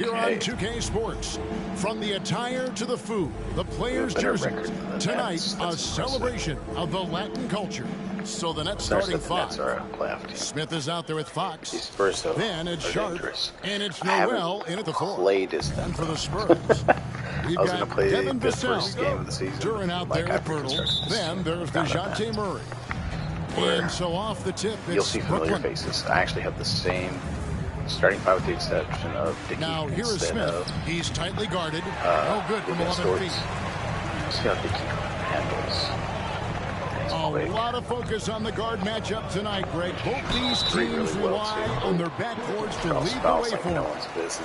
Here on 2K Sports, from the attire to the food, the players' jerseys, tonight a celebration of the Latin culture. So the Nets starting five. Smith is out there with Fox. Then it's Sharp, and it's Noel in at the four. And for the Spurs, we've got Devin Vassell, Duran out there with Pirtle. Then there's DeJounte Murray. And so off the tip, it's you'll see familiar Brooklyn. faces. I actually have the same starting five with the exception of Dickey. Now here is Smith. He's tightly guarded. No good from 11 feet. See how Dickey handles. A lot of focus on the guard matchup tonight, Greg. Both these teams rely on their backboards to lead the way for them.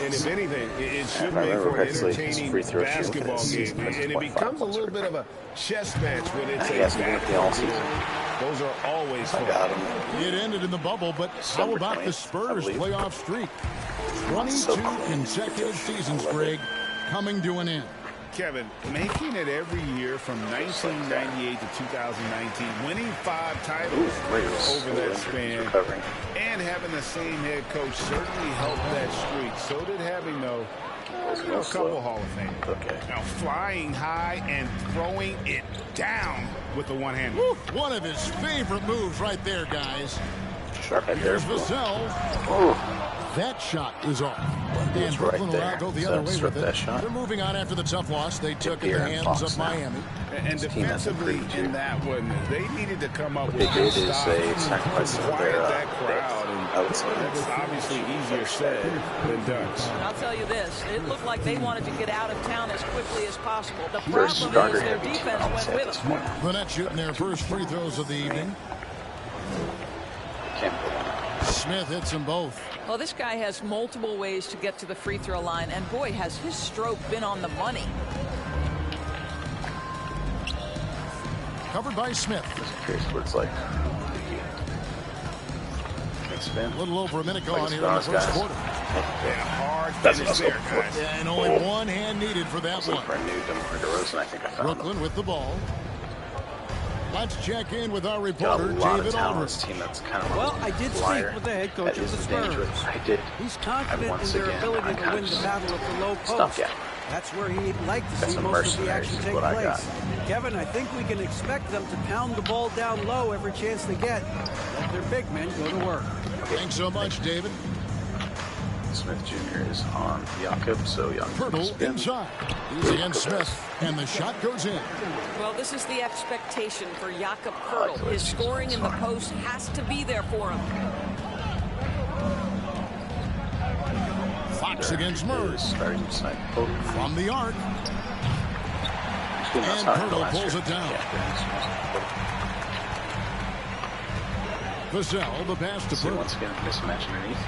And if anything, it should make for an entertaining basketball game. And it becomes a little bit of a chess match when it's a back. Those are always fun. It ended in the bubble, but how about the Spurs playoff streak? 22 consecutive seasons, Greg, coming to an end. Kevin, making it every year from 1998 to 2019, winning 5 titles over that span, and having the same head coach certainly helped that streak. So did having, though, a couple Hall of Fame. Now, flying high and throwing it down with the one hand. One of his favorite moves right there, guys. Here's Vassell. That shot is off. And Brooklyn will now go the other way with it. They're moving on after the tough loss they took at the hands of Miami. And defensively in that one, they needed to come up with a stop to quiet that crowd. And that's obviously easier said than done. I'll tell you this, it looked like they wanted to get out of town as quickly as possible. The problem is their defense went with them. The Nets shooting their first free throws of the evening. Smith hits them both. Well, this guy has multiple ways to get to the free throw line, and boy, has his stroke been on the money. Covered by Smith. Here's what it's like. A little over a minute gone here in the first quarter. Hard finish there, guys. And only one hand needed for that one. Brooklyn with the ball. Let's check in with our reporter, David Aldridge. Well, I did speak with the head coach of the Spurs. He's confident in their ability to win the battle at the low post. That's where he'd like to see most of the action take place. Kevin, I think we can expect them to pound the ball down low every chance they get. Let their big men go to work. Thanks so much, David. Smith Jr. is on Jakob, so Pirtle inside. He's against Smith, and the shot goes in. Well, this is the expectation for Jakob Pirtle. His scoring in the post has to be there for him. Fox against Murray. From the arc. And Pirtle pulls it down. Vassell, the pass to Pirtle. Once again, mismatch underneath.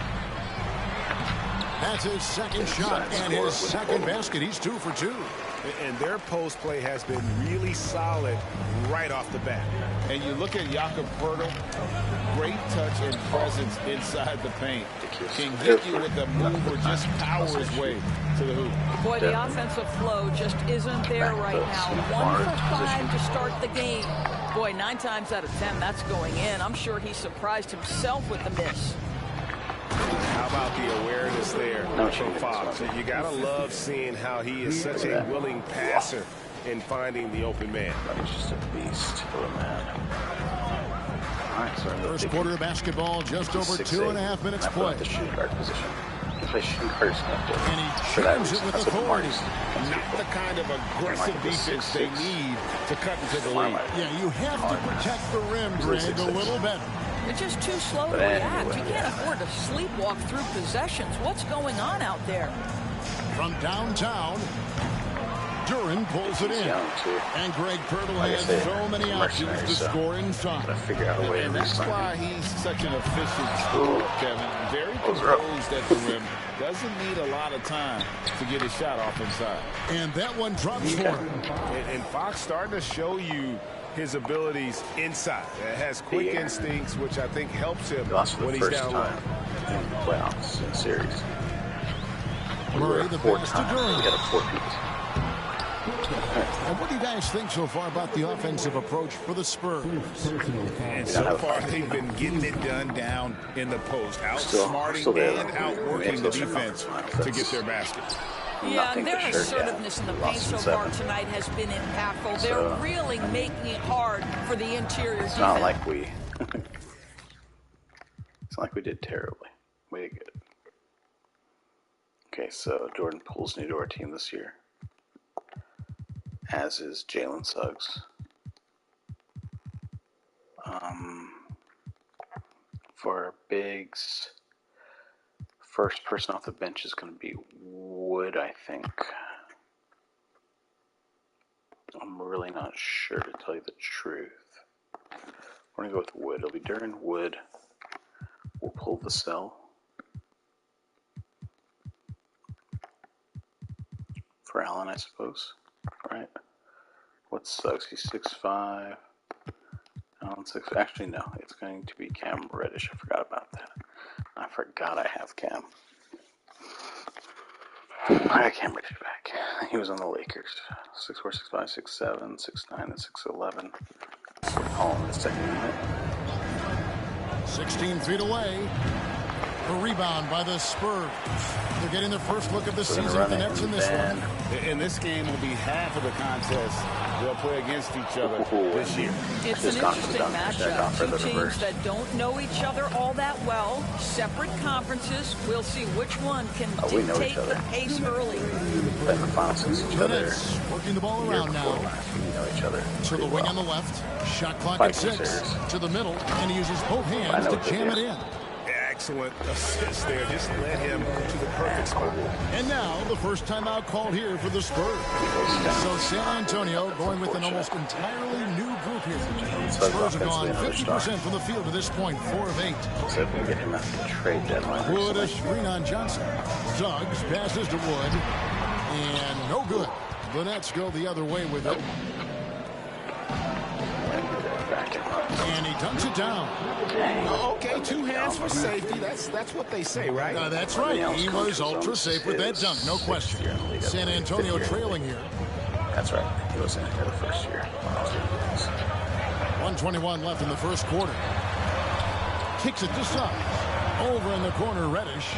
That's his second shot and his second basket. He's 2 for 2. And their post play has been really solid right off the bat. And you look at Jakob Pirtle, great touch and presence inside the paint. Can get you with a move or just power his way to the hoop. Boy, the offensive flow just isn't there right now. 1 for 5 to start the game. Boy, 9 times out of 10, that's going in. I'm sure he surprised himself with the miss. How about the awareness there from Fox? You gotta love seeing how he is such a willing passer in finding the open man. He's just a beast of a man. All right, so first quarter of basketball, just over 2.5 minutes played. The shooting guard position. He plays shooting guard. And he jams it with authority. Not the kind of aggressive defense they need to cut into the lead. Yeah, you have to protect the rim, Greg, a little better. They're just too slow to react. You can't afford to sleepwalk through possessions. What's going on out there? From downtown, Duran pulls it in. And Greg Pirtle has so many options to score inside. And that's why he's such an efficient scorer, Kevin. Very composed at the rim. Doesn't need a lot of time to get his shot off inside. And that one drops for him. And Fox starting to show you his abilities inside. Has quick instincts, which I think helps him when he's down low. In the playoffs in series. Murray, the pass to Duran. We got a 4 piece. And what do you guys think so far about the offensive approach for the Spurs? And so far, they've been getting it done down in the post, outsmarting and outworking the defense to get their baskets. Yeah, and their assertiveness in the paint so far tonight has been impactful. They're really making it hard for the interior defense. It's not like we did terribly. Way good. Okay, so Jordan Poole's new to our team this year, as is Jalen Suggs. For our bigs, first person off the bench is going to be Wood, I think. I'm really not sure, to tell you the truth. We're going to go with Wood. It'll be Duran, Wood. We'll pull the cell. For Allen, I suppose. Right? What's Suggs? He's 6'5". Allen 6. Actually, no. It's going to be Cam Reddish. I forgot about that. I forgot I have Cam. I got Cam Reddish back. He was on the Lakers. 6'4", 6'5", 6'7", 6'9", and 6'11". We're calling the second unit. 16 feet away. A rebound by the Spurs. They're getting their first look of the season at the Nets in this one. And this game will be half of the contest they'll play against each other this year. It's an interesting matchup. Two teams that don't know each other all that well. Separate conferences. We'll see which one can dictate the pace early. The Nets working the ball around now. To the wing on the left. Shot clock at 6. To the middle. And he uses both hands to jam it in. Excellent assist there. Just led him to the perfect spot. And now the first timeout called here for the Spurs. So San Antonio going with an almost entirely new group here. Spurs have gone 50% from the field to this point, 4 of 8. So if we get him at the trade deadline. Wood a screen on Johnson. Suggs passes to Wood. And no good. The Nets go the other way with it. And he dunks it down. Okay, 2 hands for safety. That's what they say, right? That's right. He was ultra safe with that dunk, no question. San Antonio trailing here. That's right. He was in here the first year. 1:21 left in the first quarter. Kicks it to Suggs. Over in the corner, Reddish.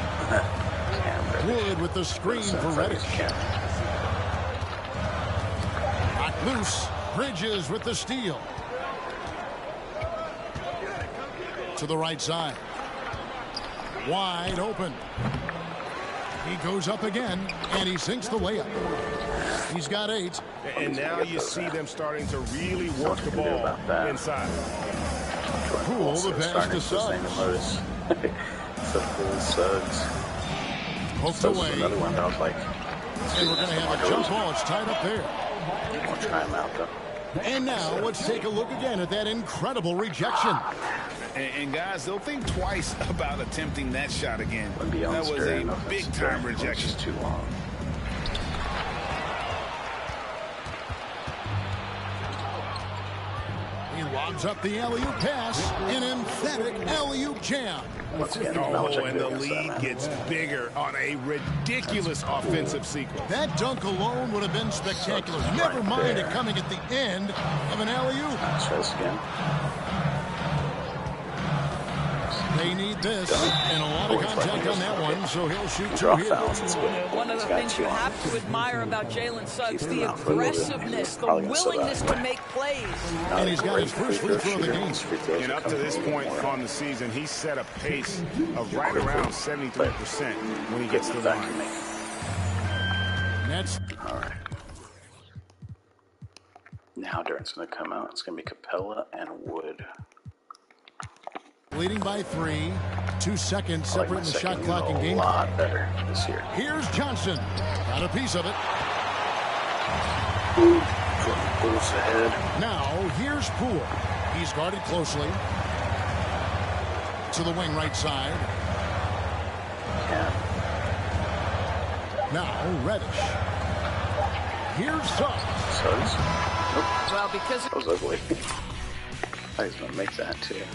Wood with the screen for Reddish. Knocked loose. Bridges with the steal. To the right side. Wide open. He goes up again, and he sinks the layup. He's got 8. And now you see them starting to really work the ball inside. Poole, the pass to Suggs. Suggs. Poked away. Another one that I was like, and we're going to have a jump ball. It's tied up there. We'll try him out, though. And now let's take a look again at that incredible rejection. And guys, they'll think twice about attempting that shot again. That was a big-time rejection. Too long. He lobs up the alley-oop pass, an emphatic alley-oop jam. And the lead gets bigger on a ridiculous offensive sequence. That dunk alone would have been spectacular. Never mind it coming at the end of an alley-oop. Try this again. They need this, and a lot of contact on that one, so he'll shoot 2 here. One of the things you have to admire about Jalen Suggs, the aggressiveness, the willingness to make plays. And he's got his first free throw of the game. And up to this point on the season, he's set a pace of right around 73% when he gets to the line. Nets. All right. Now Duran's going to come out. It's going to be Capella and Wood. Leading by 3. 2 seconds separating the shot clock and game. A lot better this year. Here's Johnson. Got a piece of it. Pulls ahead. Now here's Poole. He's guarded closely. To the wing right side. Yeah. Now Reddish. Here's Suggs. Nope. Well, because that was ugly. I was going to make that too.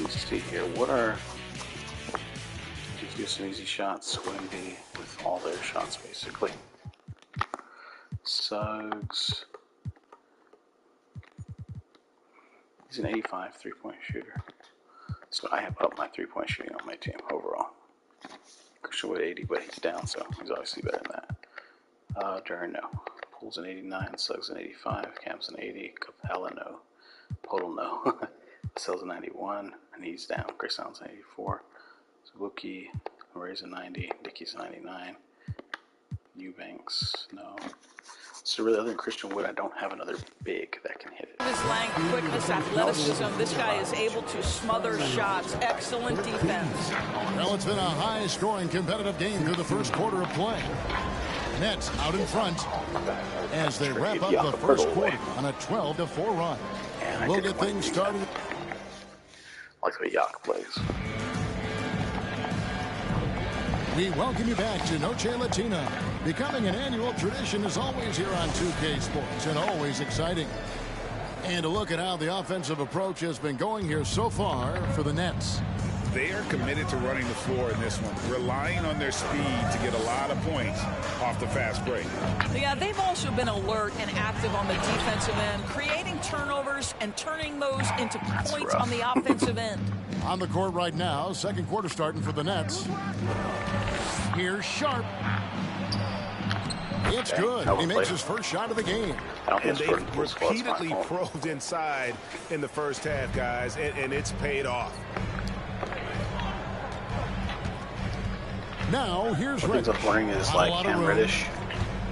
Let's see here. What are... do some easy shots. Wemby with all their shots, basically. Suggs. He's an 85 three-point shooter. So I have upped my three-point shooting on my team overall. Christian Wood 80, but he's down, so he's obviously better than that. Duran, no. Pool's an 89, Suggs an 85, Cam's an 80, Capella, no. Podol, no. Sell's a 91, and he's down. Chris Allen's an 84. Wookie, Murray's a 90, Dickey's a 99. Eubanks, no. So really, other than Christian Wood, I don't have another big that can hit it. His length, quickness, athleticism. This guy is able to smother shots. Excellent defense. Well, it's been a high-scoring, competitive game through the first quarter of play. Nets out in front as they wrap up the first quarter on a 12-4 run. We'll get things started. I like the way Yak plays. We welcome you back to Noche Latina. Becoming an annual tradition is always here on 2K Sports and always exciting. And a look at how the offensive approach has been going here so far for the Nets. They are committed to running the floor in this one, relying on their speed to get a lot of points off the fast break. Yeah, they've also been alert and active on the defensive end, creating turnovers and turning those into points on the offensive end. On the court right now, second quarter starting for the Nets. Here's Sharp. It's good. He makes his first shot of the game. And they repeatedly probed inside in the first half, guys, and it's paid off. Now, here's What ends up learning is like Cam Reddish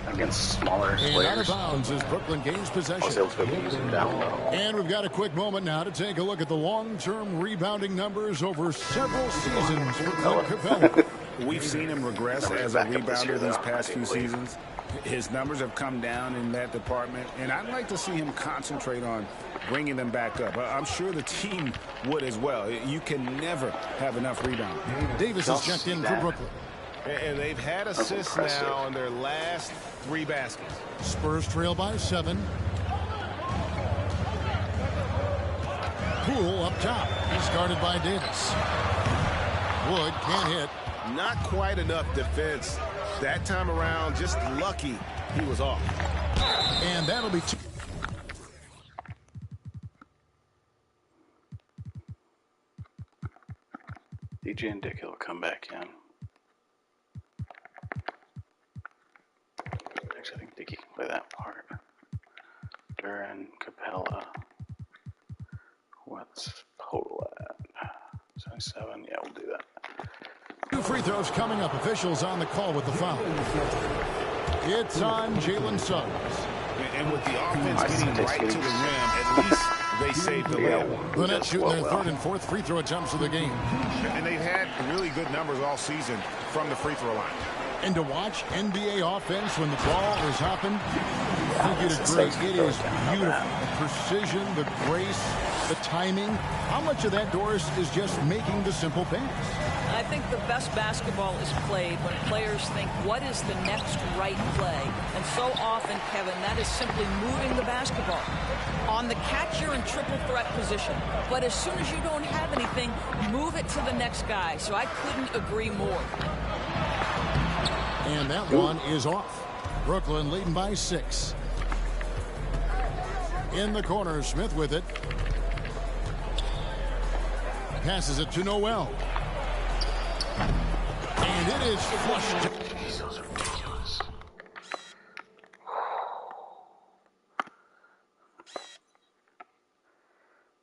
against smaller players. Out of bounds as Brooklyn gains possession. And we've got a quick moment now to take a look at the long-term rebounding numbers over several seasons for Clint Capella. We've seen him regress as a rebounder these past few seasons. His numbers have come down in that department, and I'd like to see him concentrate on bringing them back up. I'm sure the team would as well. You can never have enough rebounding. Davis has checked in for Brooklyn. And they've had assists now on their last 3 baskets. Spurs trail by 7. Poole up top. He's guarded by Davis. Wood can't hit. Not quite enough defense. That time around, just lucky he was off. And that'll be DJ and Dick will come back in. Actually, I think Dickey can play that part. Duran, Capella. What's Podol at? 77. Yeah, we'll do that. 2 free throws coming up. Officials on the call with the foul. It's on Jalen Suggs. And with the offense getting right to the rim, at least they saved the layup. The Nets shooting their third and fourth free throw attempts of the game. And they've had really good numbers all season from the free throw line. And to watch NBA offense when the ball is hopping, I think you'd agree, it is beautiful. The precision, the grace, the timing. How much of that, Doris, is just making the simple pass? I think the best basketball is played when players think, what is the next right play? And so often, Kevin, that is simply moving the basketball. On the catch, you're in triple threat position. But as soon as you don't have anything, move it to the next guy. So I couldn't agree more. And that one is off. Brooklyn leading by 6. In the corner, Smith with it. Passes it to Noel. And it is flushed. Those are ridiculous.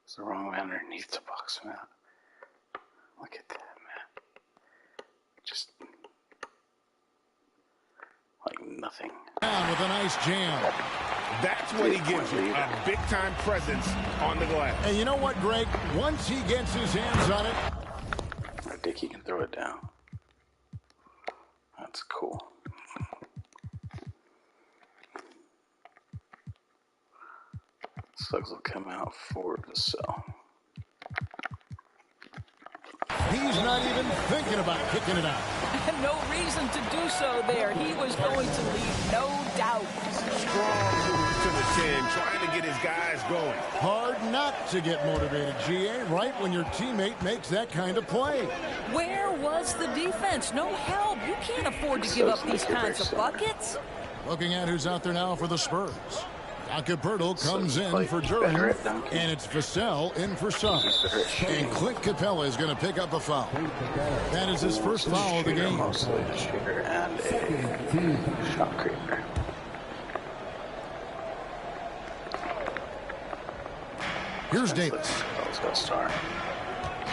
It's the wrong man underneath the box, man. Look at that, man. Just like nothing. Down with a nice jam. That's what he gives you, a big-time presence on the glass. And you know what, Greg? Once he gets his hands on it, I think he can throw it down. That's cool. Suggs will come out for the cell. he He's not even thinking about kicking it out. No reason to do so there. He was going to leave, no doubt. Strong move to the 10, trying to get his guys going. Hard not to get motivated, GA, right when your teammate makes that kind of play. Where was the defense? No help. You can't afford to give up these kinds of buckets. Looking at who's out there now for the Spurs. Acapurtle comes in for Durham, and it's Vassell in for Suggs. And Clint Capella is going to pick up a foul. That is his first foul of the game. Mostly a shooter and a shot creator. Here's Davis. Let's go star.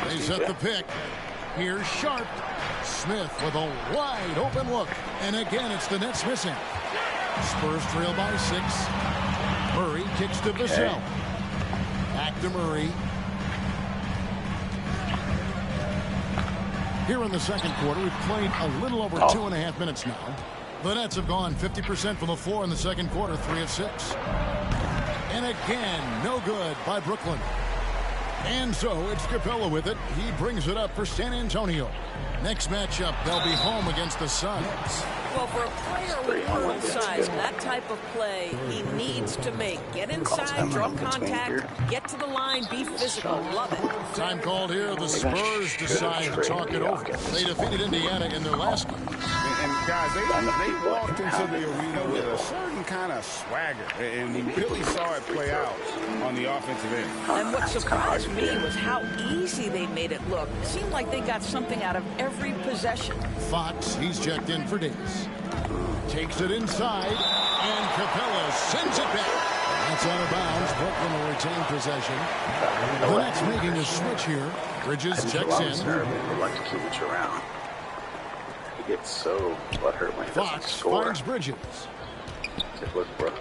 They set the pick. Here's Sharp. Smith with a wide open look. And again, it's the Nets missing. Spurs trail by 6. Murray kicks to Vassell. Back to Murray. Here in the second quarter, we've played a little over 2.5 minutes now. The Nets have gone 50% from the floor in the second quarter, 3 of 6. And again, no good by Brooklyn. And so it's Capella with it. He brings it up for San Antonio. Next matchup, they'll be home against the Suns. Well, for a player with Harrell's size, that type of play he needs to make. Get inside, draw contact, get to the line, be physical. Love it. Time called here. The Spurs decide to talk it over. They defeated Indiana in their last game. And guys, they walked into the arena with a certain kind of swagger. And you really saw it play out on the offensive end. And what surprised me was how easy they made it look. It seemed like they got something out of every possession. Fox, he's checked in for Davis. Takes it inside, and Capella sends it back. That's out of bounds. Brooklyn will retain possession. The Nets making a switch here. Bridges checks in. Would like to keep it around. He gets so butthurt when he doesn't score. Fox finds Bridges. Look, bro.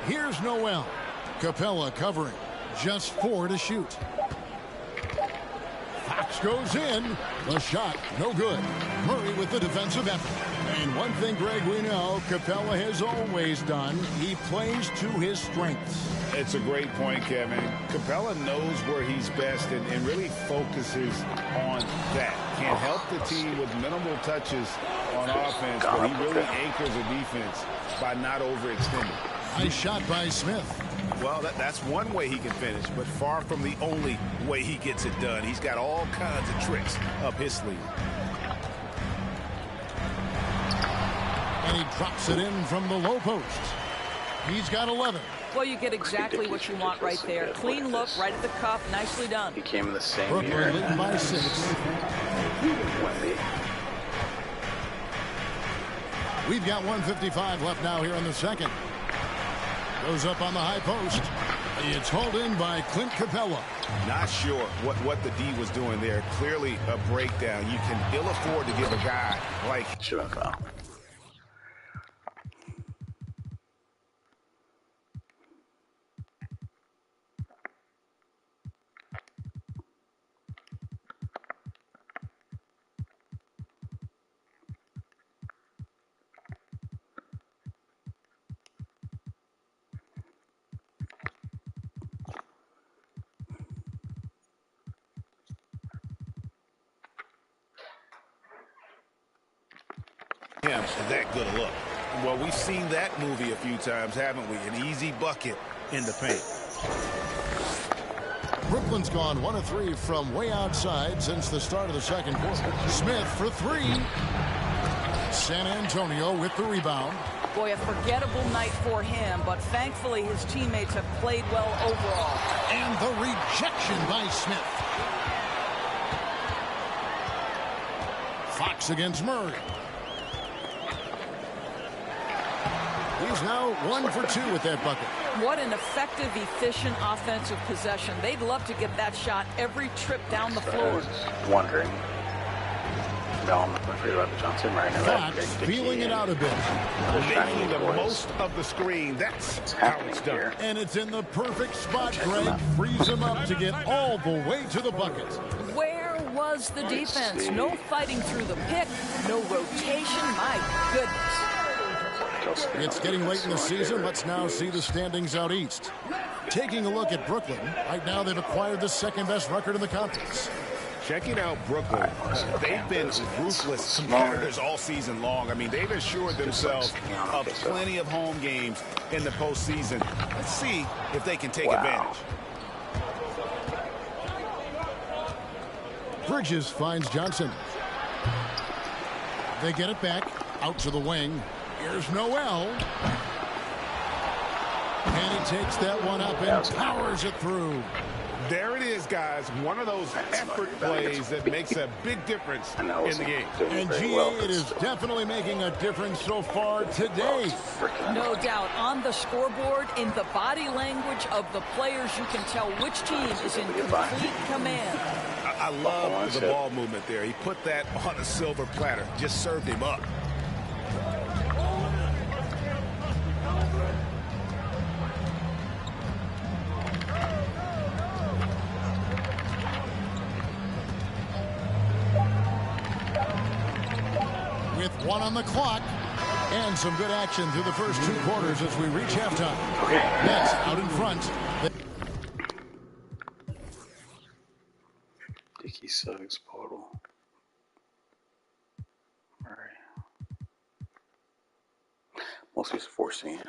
Here's Noel. Capella covering. Just 4 to shoot. Fox goes in. The shot, no good. Murray with the defensive effort. And one thing, Greg, we know Capella has always done. He plays to his strengths. It's a great point, Kevin. Capella knows where he's best and really focuses on that. Can't help the team with minimal touches on offense, but he really anchors the defense by not overextending. Nice shot by Smith. Well, that's one way he can finish, but far from the only way he gets it done. He's got all kinds of tricks up his sleeve. And he drops it in from the low post. He's got 11. Well, you get exactly what you want right there. Clean look, right at the cup. Nicely done. He came in the same Brooklyn year. leading by 6. Wemby. We've got 1:55 left now here in the second. Goes up on the high post. It's hauled in by Clint Capella. Not sure what the D was doing there. Clearly a breakdown. You can ill afford to give a guy like... Should have fouled. him that good a look. Well, we've seen that movie a few times, haven't we? An easy bucket in the paint. Brooklyn's gone 1 of 3 from way outside since the start of the second quarter. Smith for 3. San Antonio with the rebound. Boy, a forgettable night for him, but thankfully his teammates have played well overall. And the rejection by Smith. Fox against Murray. He's now 1 for 2 with that bucket. What an effective, efficient offensive possession. They'd love to get that shot every trip down the floor. I was wondering. No, I'm not afraid about the Johnson right now. Fox feeling it out a bit. Making the most of the screen. That's how it's done. Here. And it's in the perfect spot, Greg. Frees him up to get all the way to the bucket. Where was the defense? No fighting through the pick, no rotation. My goodness. It's getting late in the season. Let's now see the standings out east. Taking a look at Brooklyn, right now they've acquired the second-best record in the conference. Checking out Brooklyn, they've been ruthless competitors all season long. I mean, they've assured themselves of plenty of home games in the postseason. Let's see if they can take advantage. Bridges finds Johnson. They get it back, out to the wing. Here's Noel. And he takes that one up and powers it through. There it is, guys. One of those effort plays that makes a big difference in the game. And GA, it is definitely making a difference so far today. No doubt. On the scoreboard, in the body language of the players, you can tell which team is in complete command. I love the ball movement there. He put that on a silver platter. Just served him up. With one on the clock and some good action through the first 2 quarters as we reach halftime. Nets out in front. Dickey Suggs, Portal. Murray. Mostly just forcing it.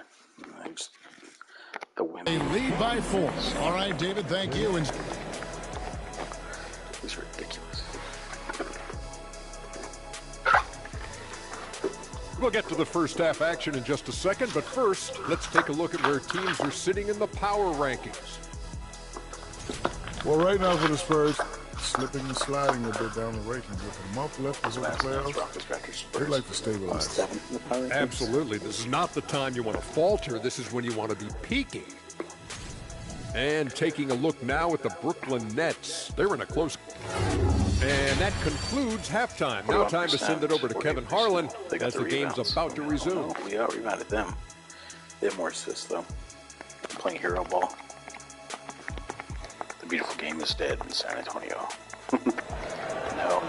The Wemby. They lead by 4. All right, David, thank you. And it's ridiculous. We'll get to the first half action in just a second, but first, let's take a look at where teams are sitting in the power rankings. Well, right now for the Spurs, slipping and sliding a bit down the rankings. With a month left before the playoffs, they'd like to stabilize. Absolutely. This is not the time you want to falter. This is when you want to be peaking. And taking a look now at the Brooklyn Nets. They're in a close... And that concludes halftime. Now time to send it over to Kevin Harlan as the game's about to resume. We out-rebounded them. They have more assists, though. Playing hero ball. The beautiful game is dead in San Antonio. No.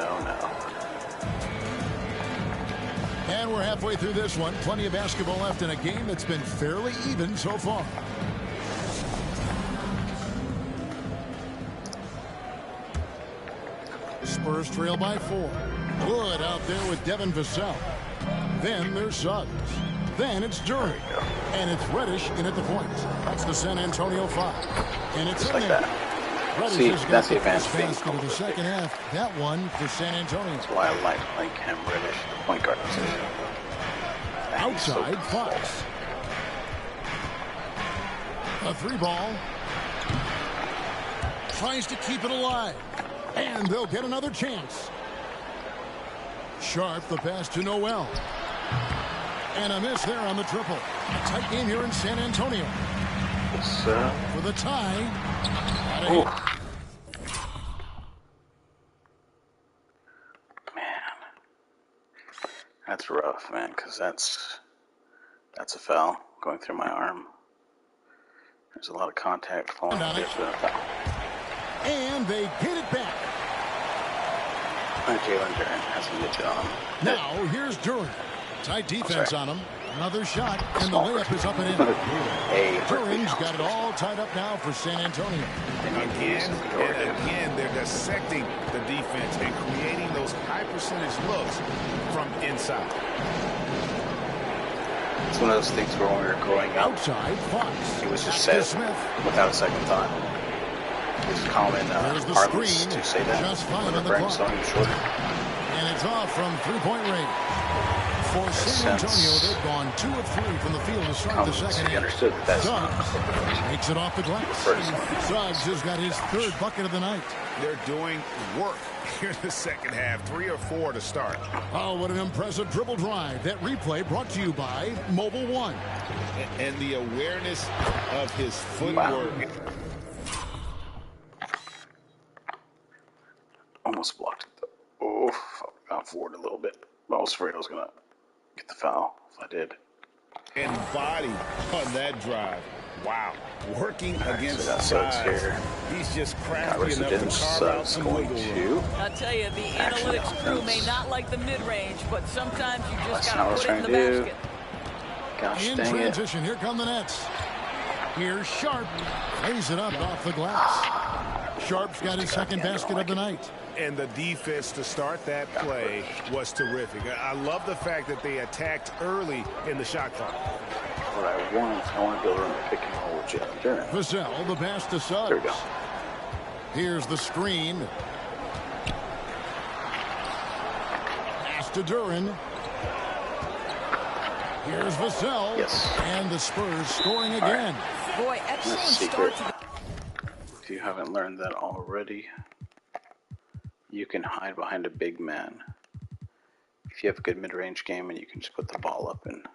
And we're halfway through this one. Plenty of basketball left in a game that's been fairly even so far. Spurs trail by 4. Good out there with Devin Vassell. Then there's Suggs. Then it's Duran. And it's Reddish in at the point. That's the San Antonio 5. And it's in there. Reddish has got the first basket of the second half. That one for San Antonio. That's why I like him, Reddish, the point guard position. Outside, Fox. A 3-ball. Tries to keep it alive. And they'll get another chance. Sharp, the pass to Noel. And a miss there on the triple. A tight game here in San Antonio. For the tie. Man. That's rough, man, because that's a foul going through my arm. There's a lot of contact falling. And they get it back. Jalen Duran has a midget on him. Now, here's Duran. Tight defense on him. Another shot, and the layup is up and in. Duran's got it all tied up now for San Antonio. And again, they're dissecting the defense and creating those high-percentage looks from inside. It's one of those things where when we were growing up, outside, Fox. It was just said without a second thought. It's common parlance to say that. Just fine on the clock. And it's off from three-point range. For San Antonio, they've gone 2 of 3 from the field to start the second half. Suggs makes it off the glass. Suggs has got his 3rd bucket of the night. They're doing work here in the second half. 3 or 4 to start. Oh, what an impressive dribble drive. That replay brought to you by Mobile One. And the awareness of his footwork. Wow. Almost blocked it. Oh, I got forward a little bit. I was afraid I was going to get the foul if I did. And body on that drive. Wow. Working against size. Here. He's just crafty enough to carve out some wiggle room. I'll tell you, the analytics crew may not like the mid-range, but sometimes you just got to put it in the basket. Gosh In dang transition, here come the Nets. Here's Sharp. Lays it up off the glass. Sharp's got his second basket of the night. And the defense to start that play was terrific. I love the fact that they attacked early in the shot clock. What I want to go around the pick and roll with Jalen Duren. Vassell, the pass to Suggs. There we go. Here's the screen. Pass to Duren. Here's Vassell. Yes. And the Spurs scoring again. Boy, excellent start. If you haven't learned that already, you can hide behind a big man. If you have a good mid-range game, and you can just put the ball up and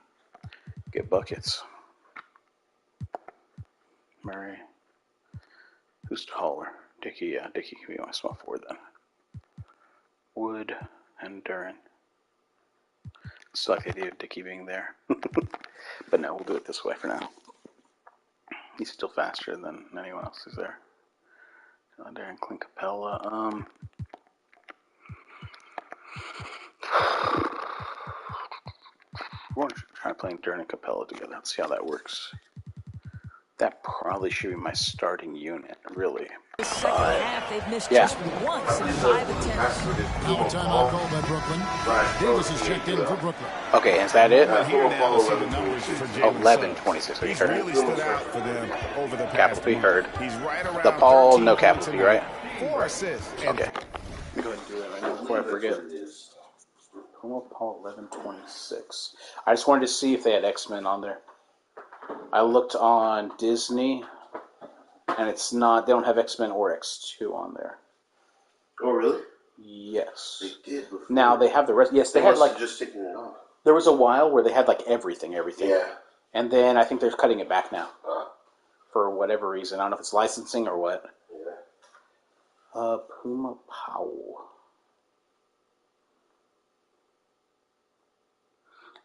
get buckets. Murray. Who's taller? Dickey, yeah. Dickey can be my small forward then. Wood and Duren. Still like the idea of Dickey being there. But no, we'll do it this way for now. He's still faster than anyone else who's there. Darren Clint Capella. We're trying to play Duren and Capella together. Let's see how that works. That probably should be my starting unit, really. The second half, they've missed just once in 5 attempts. Now a timeout call by Brooklyn. Davis is checked in for Brooklyn. Okay, is that it? 11-26. He heard. Really stood out for them over the Capital P heard. He's right around The Paul, no capital P, right? 4 assists. Okay. Go ahead and do that right now before I forget. Paul 11-26. I just wanted to see if they had X-Men on there. I looked on Disney, and it's not. They don't have X-Men or X2 on there. Oh, really? Yes. They did before. Now they have the rest. Yes, they had like. Just taking it off. There was a while where they had like everything. Yeah. And then I think they're cutting it back now. For whatever reason. I don't know if it's licensing or what. Yeah. Puma Powell.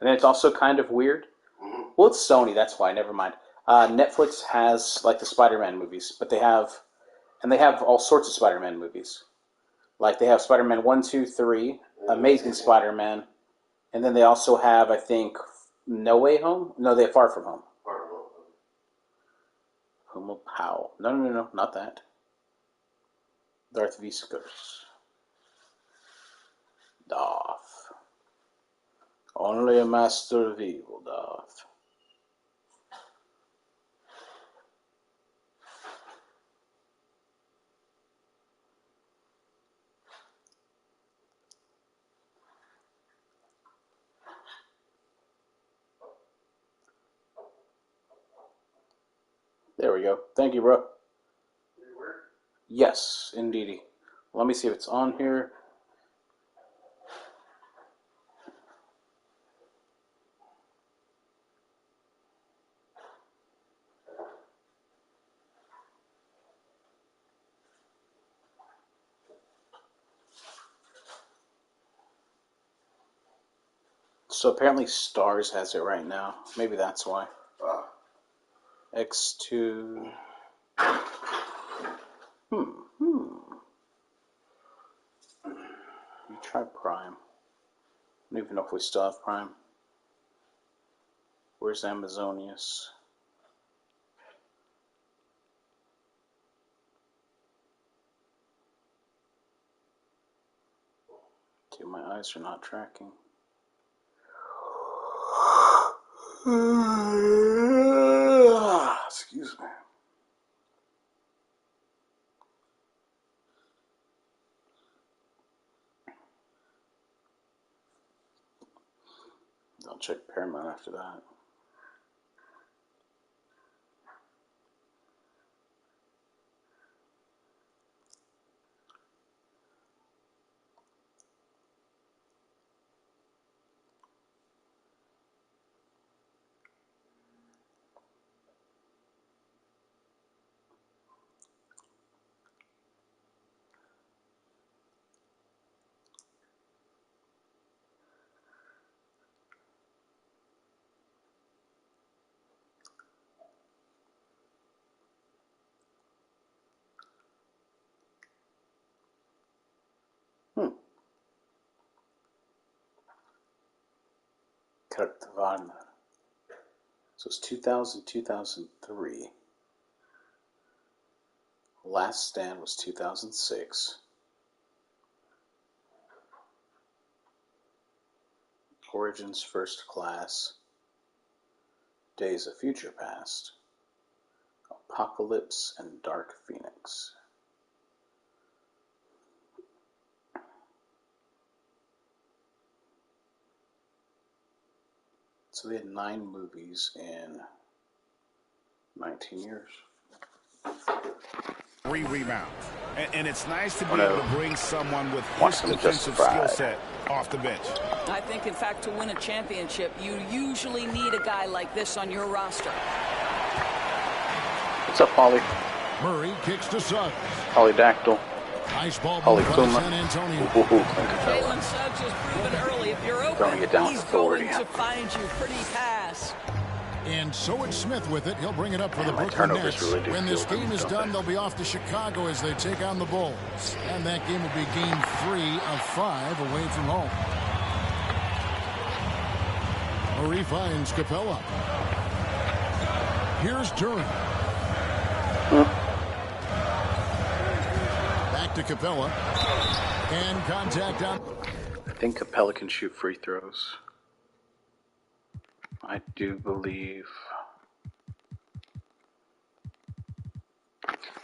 And then it's also kind of weird. Well, it's Sony, that's why, never mind. Netflix has, like, the Spider-Man movies, but they have all sorts of Spider-Man movies. Like, they have Spider-Man 1, 2, 3, Amazing Spider-Man, and then they also have, I think, No Way Home? No, they have Far From Home. Far From Home. Puma Powell. No, not that. Darth Viscos. Darth. Only a master of evil, Darth. There we go. Thank you, bro. Did it work? Yes, indeedy. Let me see if it's on here. So apparently Stars has it right now. Maybe that's why. X2. You try Prime. I don't even know if we still have Prime. Where's Amazonius? Dude, my eyes are not tracking. Excuse me. I'll check Paramount after that. Kurt Warner. So it's 2000, 2003. Last Stand was 2006. Origins First Class. Days of Future Past. Apocalypse and Dark Phoenix. So they had 9 movies in 19 years. 3 rebounds. And it's nice to be able to bring someone with his defensive skill set off the bench. I think, in fact, to win a championship, you usually need a guy like this on your roster. What's up, Polly? Murray kicks to Suggs. Polydactyl. Nice ball Holy by Puma. San Antonio. Jalen Suggs has proven early, if you're open, he's going to find you pretty fast. And so it's Smith with it. He'll bring it up for the Brooklyn Nets. Really when this game is done, they'll be off to Chicago as they take on the Bulls. And that game will be game 3 of 5 away from home. Murray finds Capella. Here's Duran. Back to Capella. And contact on. I think Capella can shoot free throws. I do believe.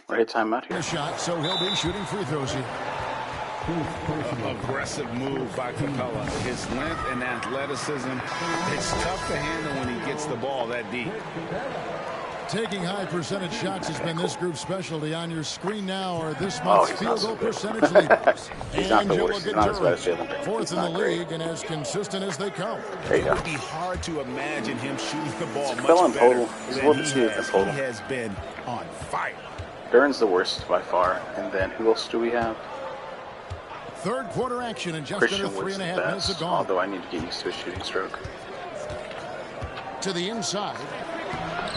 We're at timeout here. A shot, so he'll be shooting free throws here. Aggressive move by Capella. His length and athleticism. It's tough to handle when he gets the ball that deep. Taking high percentage shots has been this group's specialty. On your screen now are this month's field goal percentage leaders. He's not the worst. He's not as bad as Jalen. Fourth in the league and as consistent as they come. There you go. It would be hard to imagine him shooting the ball much Capella in better total. He's a little bit smooth in total. He has been on fire. Duran's the worst by far. And then who else do we have? Third quarter action and just Christian under 3.5 minutes best, of gone. although I need to get used to his shooting stroke. To the inside.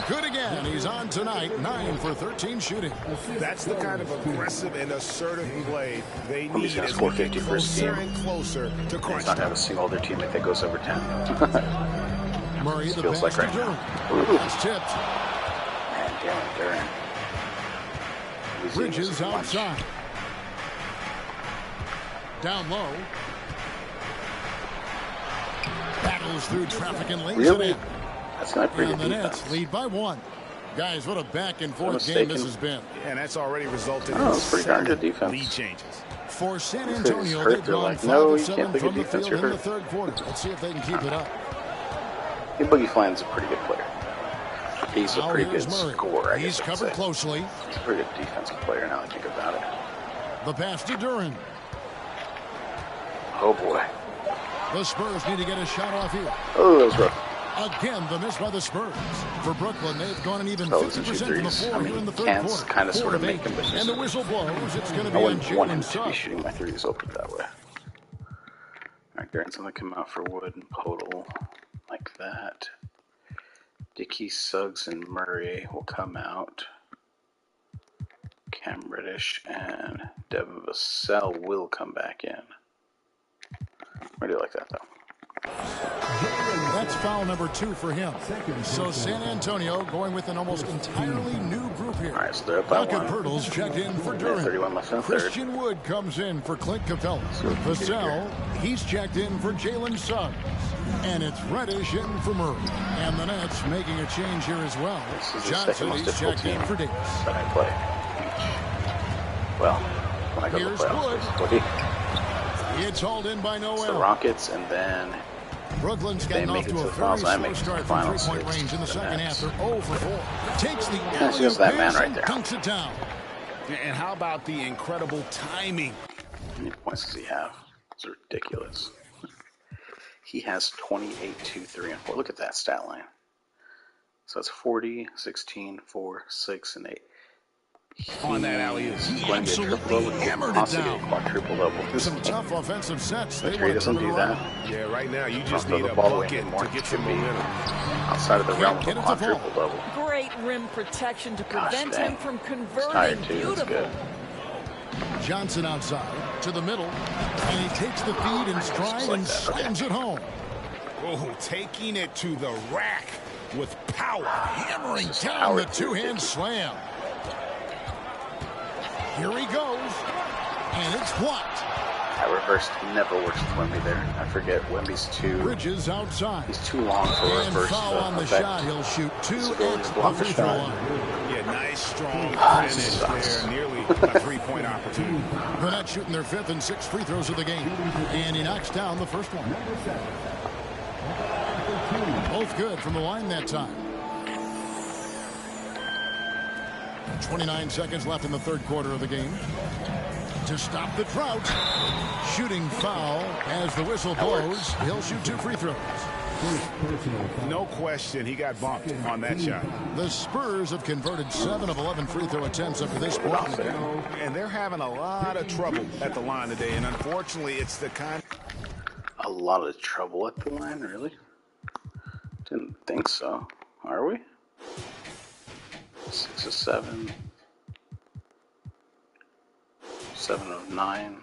Good again. He's on tonight. 9 for 13 shooting. That's the kind of aggressive and assertive play they He's need gonna as score we get 50 for his closer team. and closer to He's crunch not going to have time. a single other teammate that goes over 10. Murray, the Feels pass like right to Duran. now. That's tipped. Man, damn, Duran. Bridges outside. Down low. Battles through traffic and lays Really? it in. That's not pretty And good the defense. Nets lead by 1. Guys, what a back and forth game this has been. And that's already resulted Oh, in it's pretty darn good defense. lead changes. For San He's Antonio, hurt. they've They're gone like, 5 no, of you 7 can't play from good the defense, field you're in the hurt. third quarter. Let's see if they can keep it up. Yeah, Boogie Flan's a pretty good player. He's a Now pretty here's good Murray. scorer, I He's guess I'd covered say. closely. He's a pretty good defensive player now that I think about it. The pass to Duran. Oh, boy. The Spurs need to get a shot off here. Oh, that was rough. Again, the miss by the Spurs. For Brooklyn, they've gone an even Fellas, and 50% shoot from the threes. floor I mean, here in the third Cans quarter. kind of sort of 4 make them, but and just- the whistle blows. It's going to I be on wouldn't want him Jalen to be Suggs. shooting my threes open that way. Alright, Duran's going to come out for Wood and Podol like that. Dickey, Suggs, and Murray will come out. Cam Reddish and Devin Vassell will come back in. I do like that, though. That's foul number 2 for him. So San Antonio going with an almost entirely new group here. Alright, so they're up by Duncan 1. Pirtle's checked in for Yeah, Duran. 31 left in the third. Christian Wood comes in for Clint Capella. So what we do Vassell, he's checked in for Jalen Suggs. And it's Reddish in for Murray. And the Nets making a change here as well. This is the Johnson, second most he's difficult checked team in for Davis. that I play. Well, when I go to Here's the playoffs, Wood. basically. It's hauled in by It's the Noel. Rockets, and then Brooklyn's they gotten make off it to to a the very finals, and I slow make it to start the from finals. three-point It's range in the the second half. Nets. They're 0 for 4. Takes the Yeah, she goes alley-oop that man pass right and there. dunks it down. And how about the incredible timing? How many points does he have? It's ridiculous. He has 28, 2, 3, and 4. Look at that stat line. So it's 40, 16, 4, 6, and 8. On that alley-oop. He's going to get a triple-double. He hammered it possibly down. get a quadruple-double. Some tough offensive sets. They Make sure he want to doesn't turn it do around. that. Yeah, right now you just Throw need the a ball away bucket anymore. to get Should some be momentum. outside of the realm of get a it to fall. quadruple-double. Great rim protection to Gosh, prevent dang. him from He's converting. tired, too. That's Beautiful. good. Johnson outside to the middle. And he takes the feed in stride and slams it home. Oh, taking it to the rack. with power. Hammering down the two-hand slam. Here he goes. And it's blocked. That reverse never works with Wemby there. I forget Wemby's too. Bridges outside. He's too long for and reverse. Foul on the effect. shot. He'll shoot 2 So at the free throw line. Yeah, nice strong finish there. Nearly a 3-point opportunity. They're not shooting their 5th and 6th free throws of the game. And he knocks down the first one. Both good from the line that time. 29 seconds left in the third quarter of the game. To stop the drought. Shooting foul as the whistle blows. He'll shoot 2 free throws. No question, he got bumped on that shot. The Spurs have converted 7 of 11 free throw attempts up to this point. And they're having a lot of trouble at the line today. And unfortunately, it's the kind... A lot of trouble at the line, really? Didn't think so. Are we? 6 of 7. 7 of 9.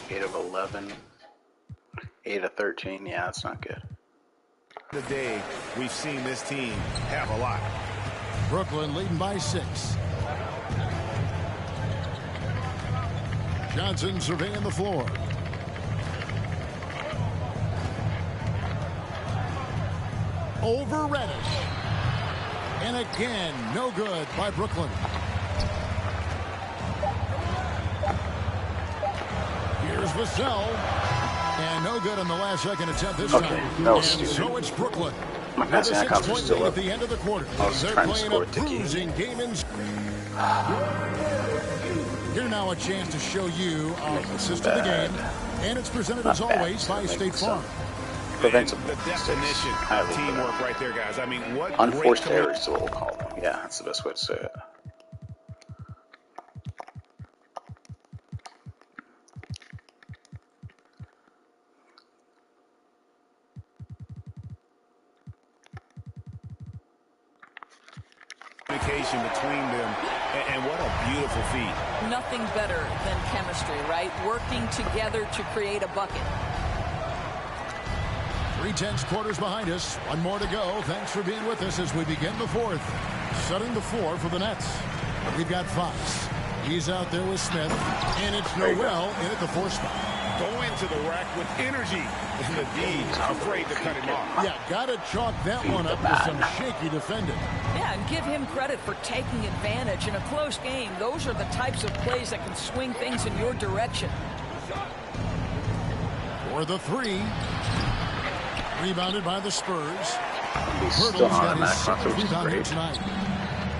8 of 11. 8 of 13. Yeah, that's not good. Today, we've seen this team have a lot. Brooklyn leading by 6. Johnson surveying the floor. Over Reddish. And again, no good by Brooklyn. Here's Vassell. And no good on the last second attempt this time. No, and so it's Brooklyn. My passing icons are still at up. the end of the quarter. They're trying to playing score a a ticky. bruising game in. Here now a chance to show you our assist of the game. And it's presented as always by State Farm. Prevents the definition of teamwork right there, guys. I mean, what unforced errors is what we'll call them. Yeah, that's the best way to say it. Communication between them, and what a beautiful feat. Nothing better than chemistry, right? Working together to create a bucket. 3/10 quarters behind us. One more to go. Thanks for being with us as we begin the fourth. Setting the floor for the Nets. We've got Fox. He's out there with Smith. And it's Noel in at the 4 spot. Go into the rack with energy. And the D afraid to cut him off. Yeah, got to chalk that one up with some shaky defending. Yeah, and give him credit for taking advantage in a close game. Those are the types of plays that can swing things in your direction. For the 3. Rebounded by the Spurs. He's still automatic front throw, which is Rebound here great. tonight.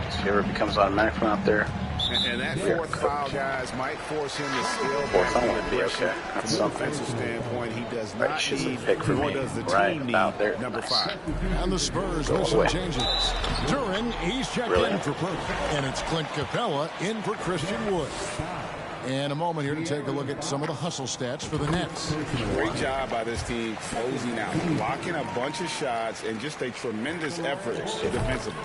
If he ever becomes automatic from out there, and that 4th foul, guys, might force him to scale back foul the would be aggression. okay. That's From an something. offensive standpoint, he does Right, not she's a need, pick for nor me. does the Right team about need there. number Nice. 5. And the Spurs with some changes. Duran, he's checked in for Perk. And it's Clint Capella in for Christian Wood. And a moment here to take a look at some of the hustle stats for the Nets. Great job by this team closing out, blocking a bunch of shots, and just a tremendous effort defensively.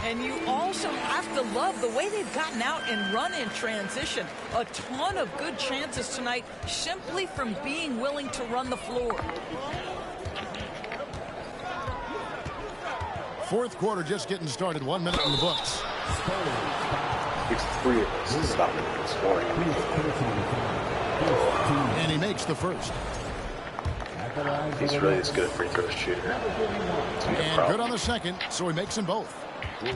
And you also have to love the way they've gotten out and run in transition. A ton of good chances tonight simply from being willing to run the floor. Fourth quarter just getting started. 1 minute in the books. It's 3 of us. This is about scoring. And he makes the first. He's really as good a free throw shooter. And good on the second, so he makes them both.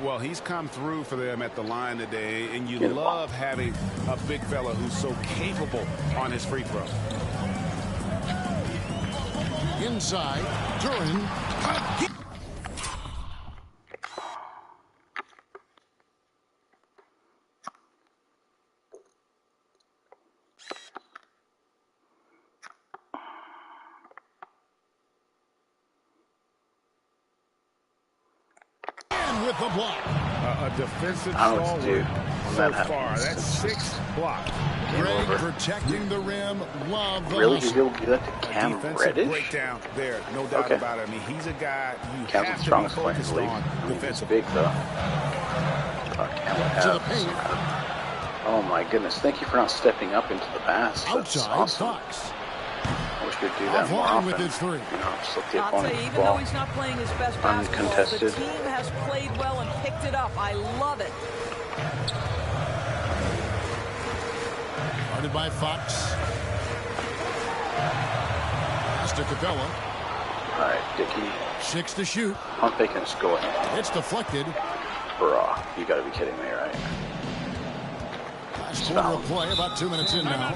Well, he's come through for them at the line today, and you love having a big fella who's so capable on his free throw. Inside, Duran. With the block. A defensive I don't know what to stalwart do so that far. happens. That's 6 blocks. Greg protecting the rim. Love the Really? hustle. He's able to do that to Cam Defensive Reddish? breakdown there, no doubt Okay. about it. I mean, he's a guy you Cam's the have to be strongest player in focused the league. on He's defensively. big, though. Cam would To the have paint. Oh, my goodness. Thank you for not stepping up into the pass. That's Outside awesome. Fox. I wish coach would do that more often. With his three. You know, slip the I'll tell you, even though he's not playing his best basketball, the team has played well and picked it up. I love it. Guarded by Fox. Pass to Capella. All right, Dickey. 6 to shoot. Pump fake and just go ahead. It's deflected. Bruh, you gotta be kidding me, right? Last quarter of play, about 2 minutes in now.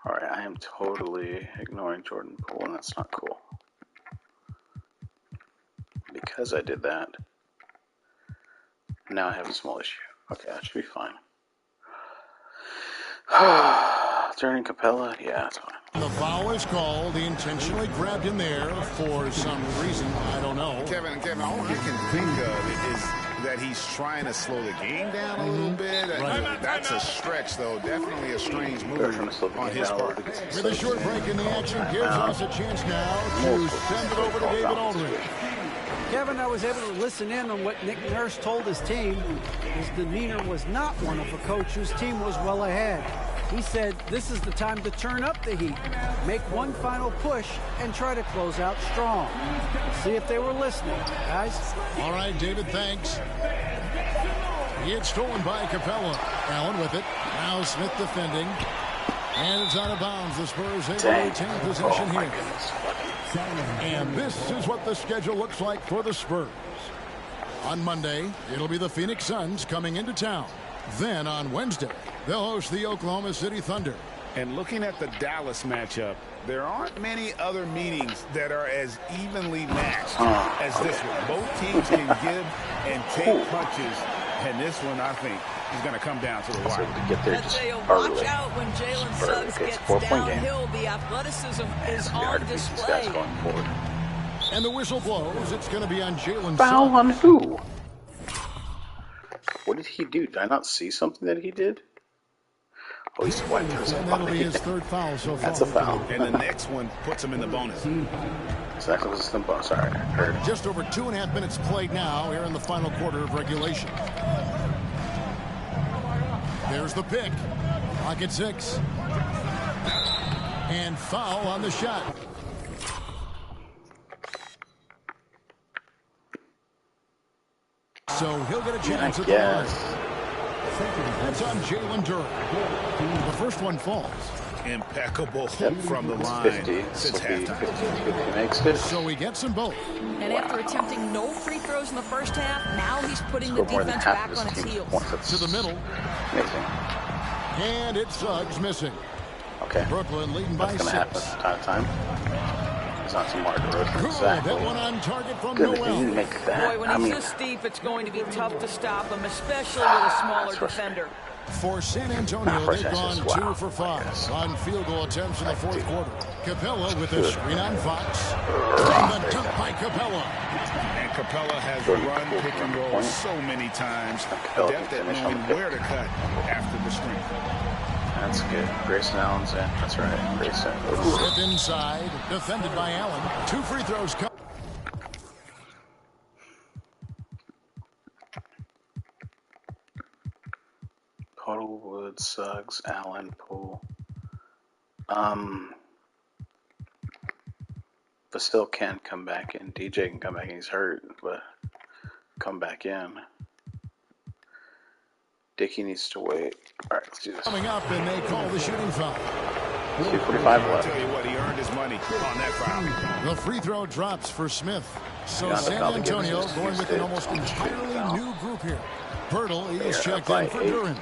All right, I am totally ignoring Jordan Poole, and that's not cool. Because I did that, now I have a small issue. Okay, that should be fine. Turning Capella, yeah, that's fine. The foul is called. He intentionally grabbed him there for some reason. I don't know. Kevin, all I can think of is that he's trying to slow the game down a little bit. Right. That's a stretch, though. Definitely a strange move on his part. With a short break in the action, gives us a chance now to send it over to David Aldridge. Kevin, I was able to listen in on what Nick Nurse told his team. His demeanor was not one of a coach whose team was well ahead. He said this is the time to turn up the heat, make one final push, and try to close out strong. See if they were listening, guys. All right, David, thanks. It's stolen by Capella. Allen with it. Now Smith defending. And it's out of bounds. The Spurs able to retain possession here. And this is what the schedule looks like for the Spurs. On Monday, it'll be the Phoenix Suns coming into town. Then on Wednesday, they'll host the Oklahoma City Thunder. And looking at the Dallas matchup, there aren't many other meetings that are as evenly matched as this one. Both teams can give and take punches, and this one, I think, is going to come down to the wire. I'd say watch out when Jalen Suggs gets downhill. The athleticism is on display. And the whistle blows. It's going to be on Jalen Suggs. Foul on who? What did he do? Did I not see something that he did? Oh, he's wiped his And that'll be his third foul so far. That's a foul. And the next one puts him in the bonus. So that was the bonus. All right, heard. Just over 2.5 minutes played now here in the final quarter of regulation. There's the pick. Clock at 6. And foul on the shot. So he'll get a chance at the line. That's on Jalen Durham. The first one falls. Impeccable from the line 50, since halftime. 50 makes it. So he gets them both. And after attempting no free throws in the first half, now he's putting the defense back on its heels. To the middle. Amazing. And it's Suggs missing. Okay. Brooklyn leading by 6. That's going to happen time to time. It's not some Mark DeRozan. Exactly. That one on target from Goodness, Noel. he didn't make that. Boy, when he's this deep, it's going to be tough to stop him, especially with a smaller defender. For San Antonio, they've gone 2 for 5 on field goal attempts in the fourth quarter. Capella with a screen on Fox. And the dunk by Capella. And Capella has run pick and roll so many times. Adept at knowing where to cut after the screen. That's good. Grayson Allen's in. That's right. Grayson. Smith inside. Defended by Allen. 2 free throws come. Puddlewood, Suggs, Allen, Poole. But still can come back in. DJ can come back in. He's hurt, but come back in. Dickey needs to wait. All right, let's do this. Coming up, and they call the shooting foul. 2:45 left. I'll tell you what, he earned his money on that foul. The free throw drops for Smith. So San Antonio going with an almost entirely new group here. Pirtle is checked in for Duran.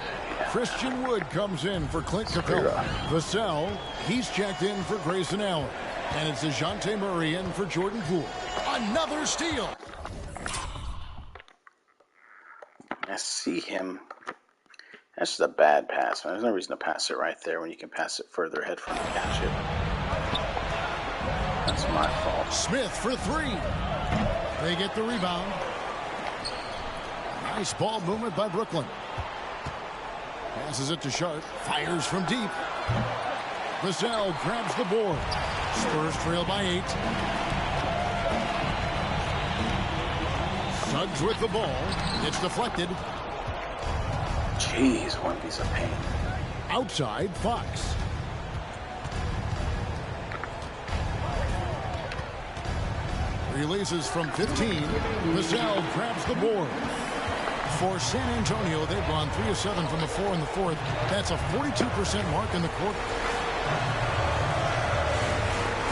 Christian Wood comes in for Clint Capella. Vassell, he's checked in for Grayson Allen. And it's DeJounte Murray in for Jordan Poole. Another steal. I see him. That's just a bad pass. There's no reason to pass it right there when you can pass it further ahead from the catch it. That's my fault. Smith for 3. They get the rebound. Nice ball movement by Brooklyn. Passes it to Sharp. Fires from deep. Vassell grabs the board. Spurs trail by 8. Suggs with the ball. It's deflected. Jeez, Wemby's a pain. Outside, Fox. Releases from 15. Vassell grabs the board. For San Antonio, they've gone 3 of 7 from the floor in the fourth. That's a 42% mark in the quarter.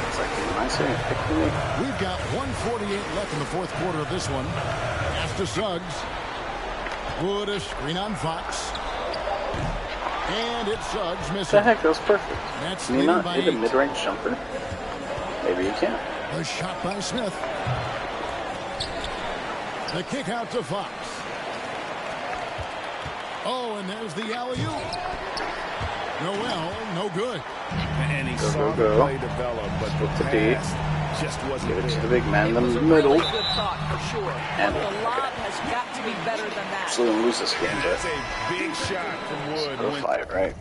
It's like a nice pick for me. We've got 1:48 left in the fourth quarter of this one. Pass to Suggs. Wood a screen on Fox. And it's Suggs missing. What the heck? That was perfect. That's Can you not hit a mid-range jumper? Maybe you can. A shot by Smith. The kick out to Fox. Oh, and there's the alley-oop. Noel, no good. And he saw the play develop, but the pass just wasn't Give it there. to the big man in the middle. Really good thought for sure. And the lob has got to be better than that. Still gonna lose this game, but That's a big shot from Wood. go fight, right?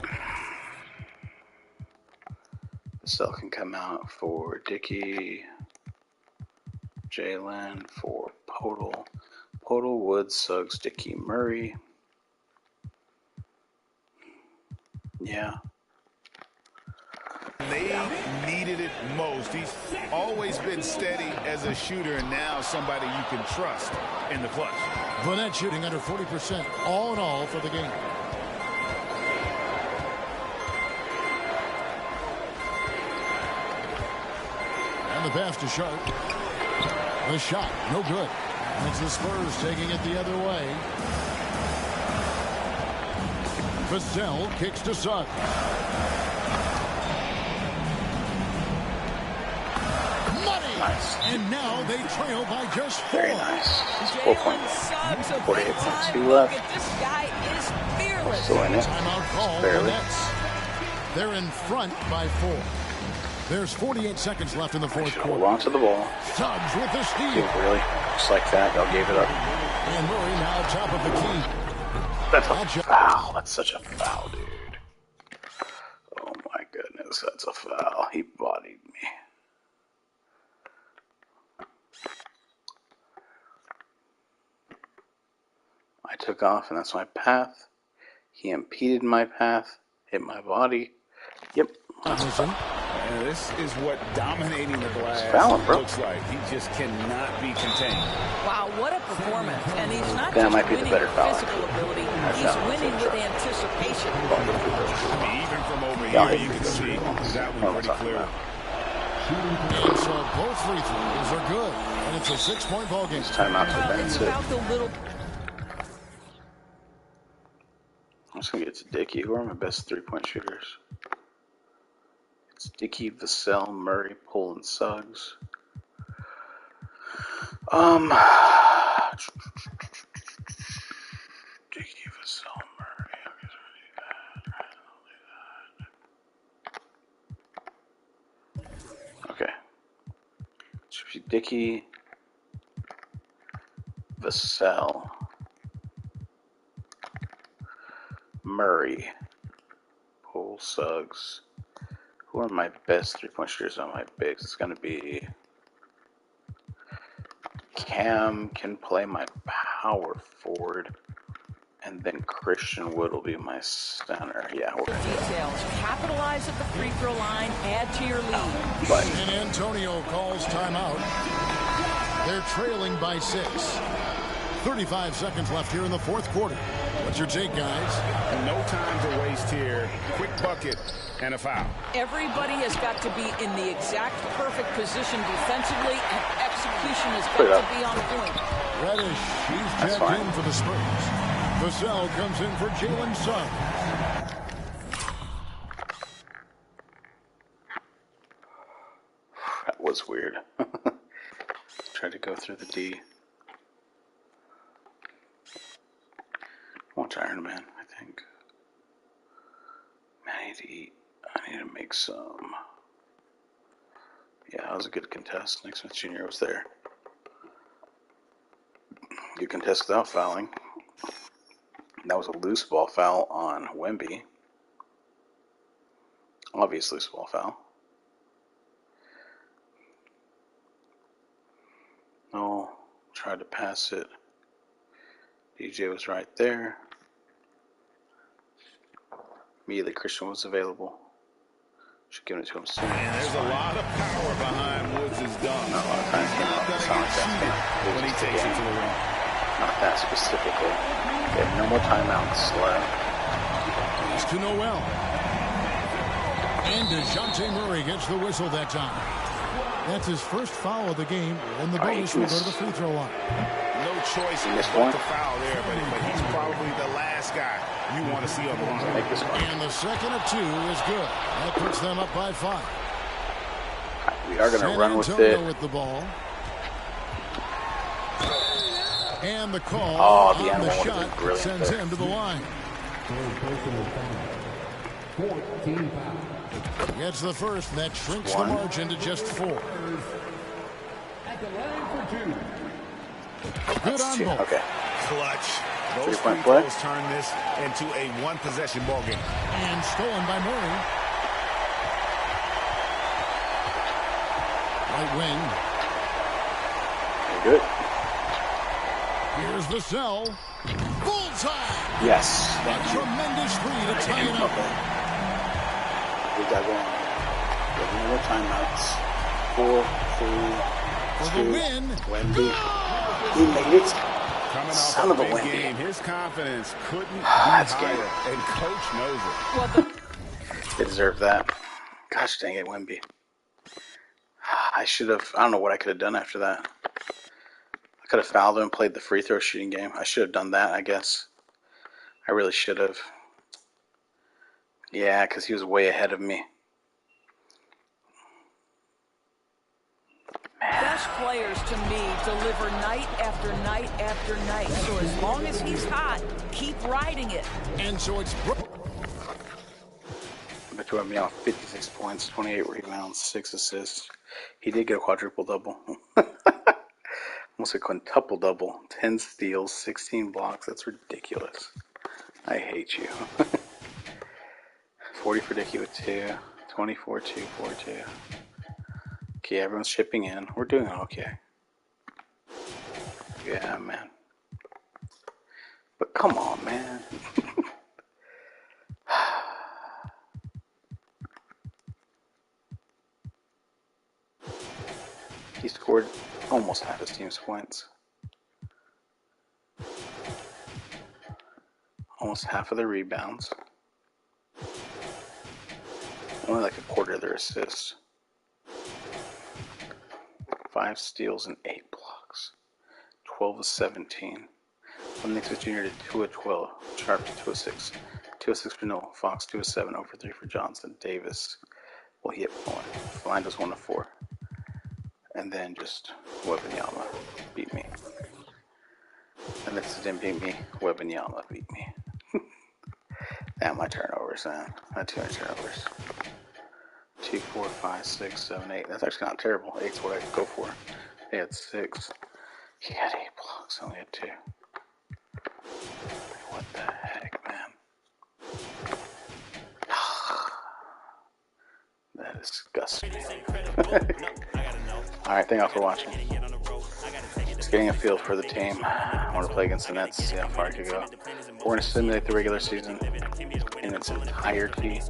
Vassell can come out for Dickey, Jalen, for Podol, Wood, Suggs, Dickey, Murray. Yeah. They needed it most. He's always been steady as a shooter, and now somebody you can trust in the clutch. Vanette shooting under 40% all in all for the game. And the pass to Sharp. The shot, no good. And it's the Spurs taking it the other way. Vassell kicks to Suggs. Money! Nice. And now they trail by just 4. Very nice. 4 points. 48.2 left. This guy is fearless. Still in it. Timeout call for Barely. Nets. They're in front by 4. There's 48 seconds left in the fourth Hold quarter. on to the ball. Suggs with the steal. Really? Just like that, y'all gave it up. And Murray now top of the key. That's a foul. That's such a foul, dude. Oh my goodness, that's a foul. He bodied me. I took off, and that's my path. He impeded my path, hit my body. Yep. And this is what dominating the glass looks like. He just cannot be contained. Wow, what a performance. And he's not That just might be the winning better with foul. physical ability, he's winning with anticipation. I mean, even from over here, you can see that one pretty clear. And so both free throws are good. And it's a 6-point ball game. Timeout to It's advance it. about the little... I'm just going to get to Dickey. Who are my best three-point shooters? It's Dickey, Vassell, Murray, Poole, and Suggs. Dickey, Vassell, Murray. Okay. So if you Dickey, Vassell, Murray, Poole, Suggs. Who are my best three-point shooters on my bigs? It's going to be Cam can play my power forward, and then Christian Wood will be my center. Yeah, we're going to do that. Details. Capitalize at the free throw line. Add to your lead. But San Antonio calls timeout. They're trailing by 6. 35 seconds left here in the fourth quarter. What's your take, guys? No time to waste here. Quick bucket and a foul. Everybody has got to be in the exact perfect position defensively, and execution has got to be on point. Reddish, he's checked in for the Spurs. Vassell comes in for Jalen Suggs. that was weird. Tried to go through the D. Watch Iron Man, I think. Man, I need to eat. I need to make some. Yeah, that was a good contest. Nick Smith Jr. was there. Good contest without fouling. That was a loose ball foul on Wemby. Obvious loose ball foul. No, tried to pass it. DJ was right there. Immediately Christian was available. Should give it to him soon. And there's a lot of power behind Woods' dunk. Not a lot of times when he takes it to the rim. Not that specifically. They have no more timeouts left. It's to Noel. And DeJounte Murray gets the whistle that time. That's his first foul of the game, and the bonus will go to the free throw line. No choice but to foul there, but he's probably the last guy you want to see on the line. And the second of 2 is good. That puts them up by 5. We are going to run with it. With the ball. And the call on the shot sends him to the line. Gets the first, and that shrinks the margin to just 4. Good on ball. Okay. Clutch. Those free throws turn this into a one-possession ball game. And stolen by Murray. Right wing. Good. Here's Vassell. Bullseye. Yes. A tremendous 3 to tie it up. We got going. We have no more timeouts. 4, 3, 2. For the win. Wemby. He made it. Coming off Son of a big Wemby. game, his confidence couldn't be higher, and Coach knows it. They deserve that. Gosh dang it, Wemby. I should have. I don't know what I could have done after that. I could have fouled him and played the free throw shooting game. I should have done that, I guess. I really should have. Yeah, because he was way ahead of me. Best players to me deliver night after night after night. So as long as he's hot, keep riding it. And so it's Between me off 56 points, 28 rebounds, 6 assists. He did get a quadruple double. Almost a quintuple double. 10 steals, 16 blocks. That's ridiculous. I hate you. 40 for Dickey with 2. 24, 2, 4, 2. Okay, everyone's chipping in. We're doing okay. Yeah, man. But come on, man. He scored almost half his team's points. Almost half of the rebounds. Only like a quarter of their assists. 5 steals and 8 blocks. 12 of 17. From Nick Jr. to 2 of 12. Sharp to 2 of 6. 2 of 6 for Noel. Fox 2 of 7. 0 for 3 for Johnson. Davis. Well, he hit 1. Flanders 1 of 4. And then just Wembanyama beat me. And this didn't beat me. Wembanyama beat me. Damn, my turnovers, man. I had 2 turnovers. 2, 4, 5, 6, 7, 8. That's actually not terrible. 8's what I could go for. He had 6. He had 8 blocks. I only had 2. What the heck, man? That is disgusting. Alright, thank y'all for watching. Just getting a feel for the team. I want to play against the Nets, see how far I could go. We're going to simulate the regular season in its entirety.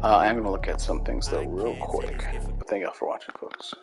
I'm going to look at some things though real quick. But thank y'all for watching, folks.